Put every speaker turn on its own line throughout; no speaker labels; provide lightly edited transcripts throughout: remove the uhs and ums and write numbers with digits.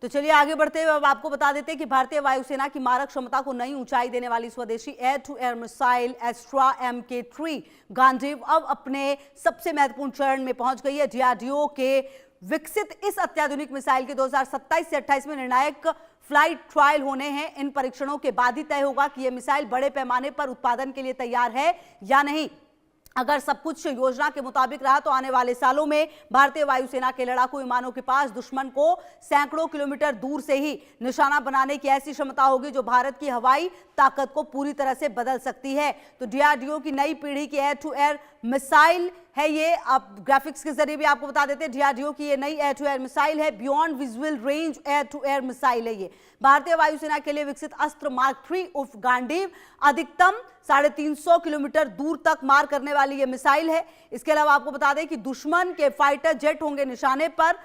तो चलिए आगे बढ़ते हुए अब आपको बता देते हैं कि भारतीय वायुसेना की मारक क्षमता को नई ऊंचाई देने वाली स्वदेशी air to air missile Astra MK3 Gandiv अब अपने सबसे महत्वपूर्ण चरण में पहुंच गई है। DRDO के विकसित इस अत्याधुनिक मिसाइल के 2027 से 28 में निर्णायक फ्लाइट ट्रायल होने हैं। इन परीक्षणों के बाद ही तय होगा कि यह मिसाइल बड़े पैमाने पर उत्पादन के लिए तैयार है या नहीं। अगर सब कुछ योजना के मुताबिक रहा तो आने वाले सालों में भारतीय वायुसेना के लड़ाकू विमानों के पास दुश्मन को सैकड़ों किलोमीटर दूर से ही निशाना बनाने की ऐसी क्षमता होगी जो भारत की हवाई ताकत को पूरी तरह से बदल सकती है। तो DRDO की नई पीढ़ी की एयर टू एयर मिसाइल है ये। आप ग्राफिक्स के जरिए भी आपको बता देते हैं DRDO की ये नई एयर टू एयर मिसाइल है, beyond visual range air to air missile है। ये भारतीय वायुसेना के लिए विकसित अस्त्र मार्क 3 उर्फ गांडीव अधिकतम 350 किलोमीटर दूर तक मार करने वाली ये मिसाइल है। इसके अलावा आपको बता दें कि दुश्मन के फाइटर जेट होंगे निशाने पर,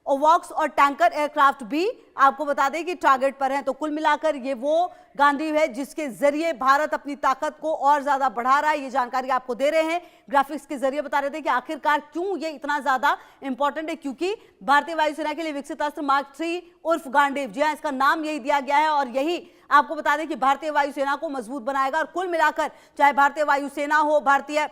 ओवॉक्स और टैंकर एयरक्राफ्ट भी आपको बता दें कि टारगेट पर हैं। तो कुल मिलाकर ये वो गांडीव है जिसके जरिए भारत अपनी ताकत को और ज्यादा बढ़ा रहा है। ये जानकारी आपको दे रहे हैं, ग्राफिक्स के जरिए बता रहे थे कि आखिरकार क्यों ये इतना ज्यादा इंपॉर्टेंट है, क्योंकि भारतीय वायुसेना के लिए विकसित अस्त्र मार्क 3 उर्फ गांडीव, जी हाँ, इसका नाम यही दिया गया है और यही आपको बता दें कि भारतीय वायुसेना को मजबूत बनाएगा। और कुल मिलाकर चाहे भारतीय वायुसेना हो, भारतीय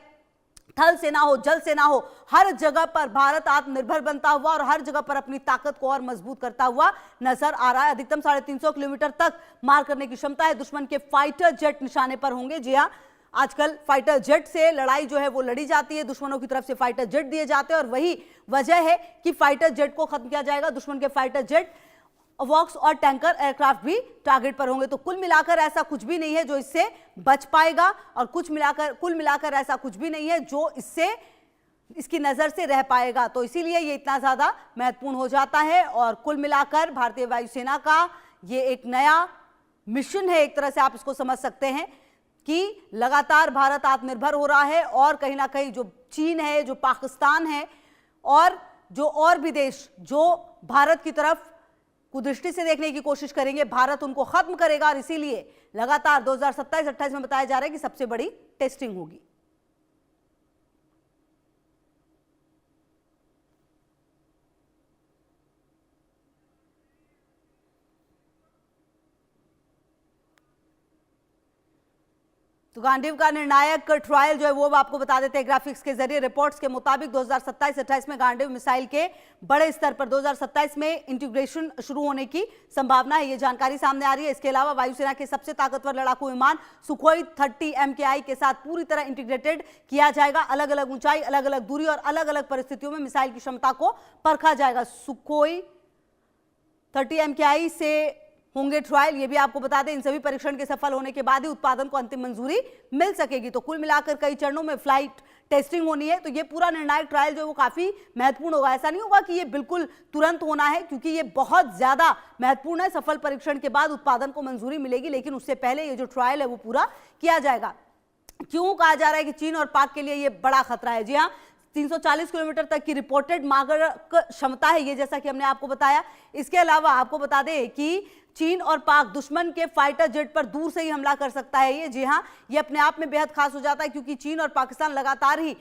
थल सेना हो, जल सेना हो, हर जगह पर भारत आत्मनिर्भर बनता हुआ और हर जगह पर अपनी ताकत को और मजबूत करता हुआ नजर आ रहा है। अधिकतम 350 किलोमीटर तक मार करने की क्षमता है। दुश्मन के फाइटर जेट निशाने पर होंगे। जी हाँ, आजकल फाइटर जेट से लड़ाई जो है वो लड़ी जाती है, दुश्मनों की तरफ से फाइटर जेट दिए जाते हैं और वही वजह है कि फाइटर जेट को खत्म किया जाएगा। दुश्मन के फाइटर जेट, वॉक्स और टैंकर एयरक्राफ्ट भी टारगेट पर होंगे। तो कुल मिलाकर ऐसा कुछ भी नहीं है जो इससे बच पाएगा और कुल मिलाकर ऐसा कुछ भी नहीं है जो इसकी नजर से रह पाएगा। तो इसीलिए ये इतना ज्यादा महत्वपूर्ण हो जाता है और कुल मिलाकर भारतीय वायुसेना का ये एक नया मिशन है, एक तरह से आप इसको समझ सकते हैं कि लगातार भारत आत्मनिर्भर हो रहा है और कहीं ना कहीं जो चीन है, जो पाकिस्तान है और जो और भी देश जो भारत की तरफ कुदृष्टि से देखने की कोशिश करेंगे, भारत उनको खत्म करेगा और इसीलिए लगातार 2027-28 में बताया जा रहा है कि सबसे बड़ी टेस्टिंग होगी। तो गांडीव का निर्णायक ट्रायल जो है वो आपको बता देते हैं ग्राफिक्स के जरिए। रिपोर्ट्स के मुताबिक 2027-28 में गांडीव मिसाइल के बड़े स्तर पर 2027 में इंटीग्रेशन शुरू होने की संभावना है, ये जानकारी सामने आ रही है। इसके अलावा वायुसेना के सबसे ताकतवर लड़ाकू विमान सुखोई 30 MKI के साथ पूरी तरह इंटीग्रेटेड किया जाएगा। अलग अलग ऊंचाई, अलग अलग दूरी और अलग अलग परिस्थितियों में मिसाइल की क्षमता को परखा जाएगा। सुखोई 30 MKI से होंगे ट्रायल, ये भी आपको बता दें। इन सभी परीक्षण के सफल होने के बाद ही उत्पादन को अंतिम मंजूरी मिल सकेगी। तो कुल मिलाकर कई चरणों में फ्लाइट टेस्टिंग होनी है। तो ये पूरा निर्णायक ट्रायल जो है वो काफी महत्वपूर्ण होगा। ऐसा नहीं होगा कि ये बिल्कुल तुरंत होना है, क्योंकि ये बहुत ज्यादा महत्वपूर्ण है। सफल परीक्षण के बाद उत्पादन को मंजूरी मिलेगी, लेकिन उससे पहले ये जो ट्रायल है वो पूरा किया जाएगा। क्यों कहा जा रहा है कि चीन और पाक के लिए ये बड़ा खतरा है? जी हाँ, 340 किलोमीटर तक की रिपोर्टेड मारक क्षमता है ये, जैसा कि हमने आपको बताया। इसके अलावा आपको बता दें कि चीन और पाक दुश्मन के फाइटर जेट पर दूर से ही हमला कर सकता है ये। जी हाँ, ये अपने आप में बेहद खास हो जाता है, क्योंकि चीन और पाकिस्तान लगातार ही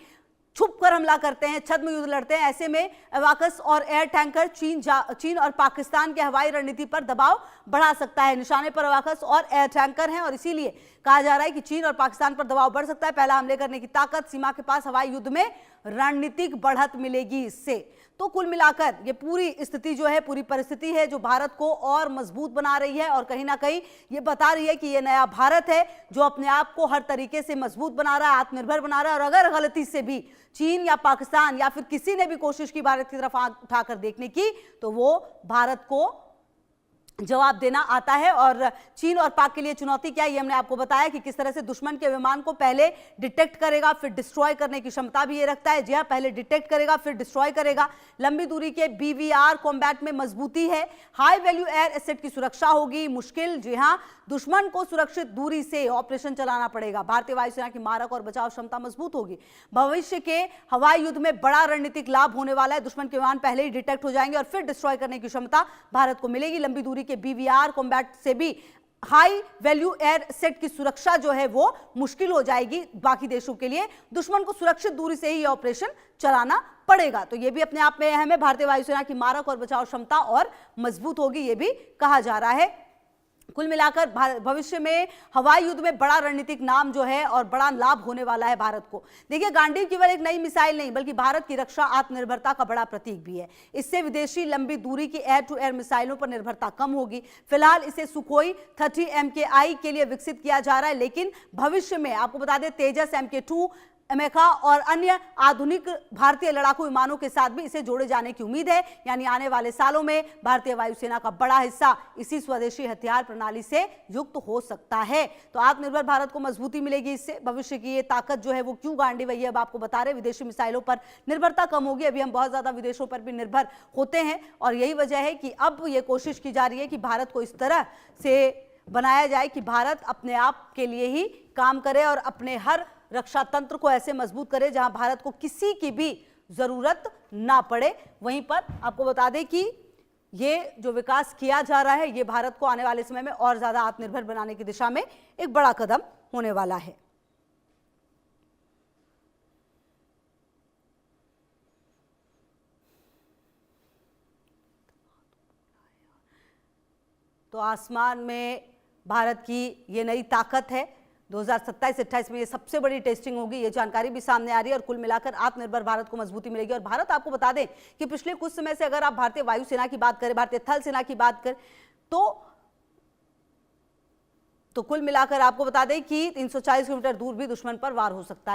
छुप कर हमला करते हैं, छद्म युद्ध लड़ते हैं। ऐसे में अवाकस और एयर टैंकर चीन और पाकिस्तान के हवाई रणनीति पर दबाव बढ़ा सकता है। निशाने पर अवाकस और एयर टैंकर हैं और इसीलिए कहा जा रहा है कि चीन और पाकिस्तान पर दबाव बढ़ सकता है। पहला हमले करने की ताकत, सीमा के पास हवाई युद्ध में रणनीतिक बढ़त मिलेगी इससे। तो कुल मिलाकर ये पूरी स्थिति जो है, पूरी परिस्थिति है जो भारत को और मजबूत बना रही है और कहीं ना कहीं ये बता रही है कि ये नया भारत है जो अपने आप को हर तरीके से मजबूत बना रहा है, आत्मनिर्भर बना रहा है। और अगर गलती से भी चीन या पाकिस्तान या फिर किसी ने भी कोशिश की भारत की तरफ आंख उठाकर देखने की, तो वो भारत को जवाब देना आता है। और चीन और पाक के लिए चुनौती क्या है, ये हमने आपको बताया कि किस तरह से दुश्मन के विमान को पहले डिटेक्ट करेगा, फिर डिस्ट्रॉय करने की क्षमता भी ये रखता है। जी हाँ, पहले डिटेक्ट करेगा फिर डिस्ट्रॉय करेगा। लंबी दूरी के BVR कॉम्बैट में मजबूती है। हाई वैल्यू एयर एसेट की सुरक्षा होगी मुश्किल। जी हाँ, दुश्मन को सुरक्षित दूरी से ऑपरेशन चलाना पड़ेगा। भारतीय वायुसेना की मारक और बचाव क्षमता मजबूत होगी। भविष्य के हवाई युद्ध में बड़ा रणनीतिक लाभ होने वाला है। दुश्मन के विमान पहले ही डिटेक्ट हो जाएंगे और फिर डिस्ट्रॉय करने की क्षमता भारत को मिलेगी। लंबी दूरी के BVR कॉम्बैट से भी हाई वैल्यू एयर सेट की सुरक्षा जो है वो मुश्किल हो जाएगी बाकी देशों के लिए। दुश्मन को सुरक्षित दूरी से ही यह ऑपरेशन चलाना पड़ेगा। तो यह भी अपने आप में अहम है। भारतीय वायुसेना की मारक और बचाव क्षमता और मजबूत होगी, यह भी कहा जा रहा है। कुल मिलाकर भविष्य में हवाई युद्ध में बड़ा रणनीतिक नाम जो है और बड़ा लाभ होने वाला है भारत को। देखिए, गांडीव केवल एक नई मिसाइल नहीं बल्कि भारत की रक्षा आत्मनिर्भरता का बड़ा प्रतीक भी है। इससे विदेशी लंबी दूरी की एयर टू एयर मिसाइलों पर निर्भरता कम होगी। फिलहाल इसे सुखोई 30 MKI के लिए विकसित किया जा रहा है, लेकिन भविष्य में आपको बता दें तेजस MK2 अमेखा और अन्य आधुनिक भारतीय लड़ाकू विमानों के साथ भी इसे जोड़े जाने की उम्मीद है। यानी आने वाले सालों में भारतीय वायुसेना का बड़ा हिस्सा इसी स्वदेशी हथियार प्रणाली से युक्त हो सकता है। तो आत्मनिर्भर भारत को मजबूती मिलेगी इससे। भविष्य की ये ताकत जो है वो क्यों गांडी वही अब आपको बता रहे, विदेशी मिसाइलों पर निर्भरता कम होगी। अभी हम बहुत ज्यादा विदेशों पर भी निर्भर होते हैं और यही वजह है कि अब ये कोशिश की जा रही है कि भारत को इस तरह से बनाया जाए कि भारत अपने आप के लिए ही काम करे और अपने हर रक्षा तंत्र को ऐसे मजबूत करे जहां भारत को किसी की भी जरूरत ना पड़े। वहीं पर आपको बता दें कि ये जो विकास किया जा रहा है ये भारत को आने वाले समय में और ज्यादा आत्मनिर्भर बनाने की दिशा में एक बड़ा कदम होने वाला है। तो आसमान में भारत की ये नई ताकत है। 2027-28 में ये सबसे बड़ी टेस्टिंग होगी, ये जानकारी भी सामने आ रही है। और कुल मिलाकर आत्मनिर्भर भारत को मजबूती मिलेगी। और भारत, आपको बता दें कि पिछले कुछ समय से अगर आप भारतीय वायुसेना की बात करें, भारतीय थल सेना की बात करें तो कुल मिलाकर आपको बता दें कि 340 किलोमीटर दूर भी दुश्मन पर वार हो सकता है।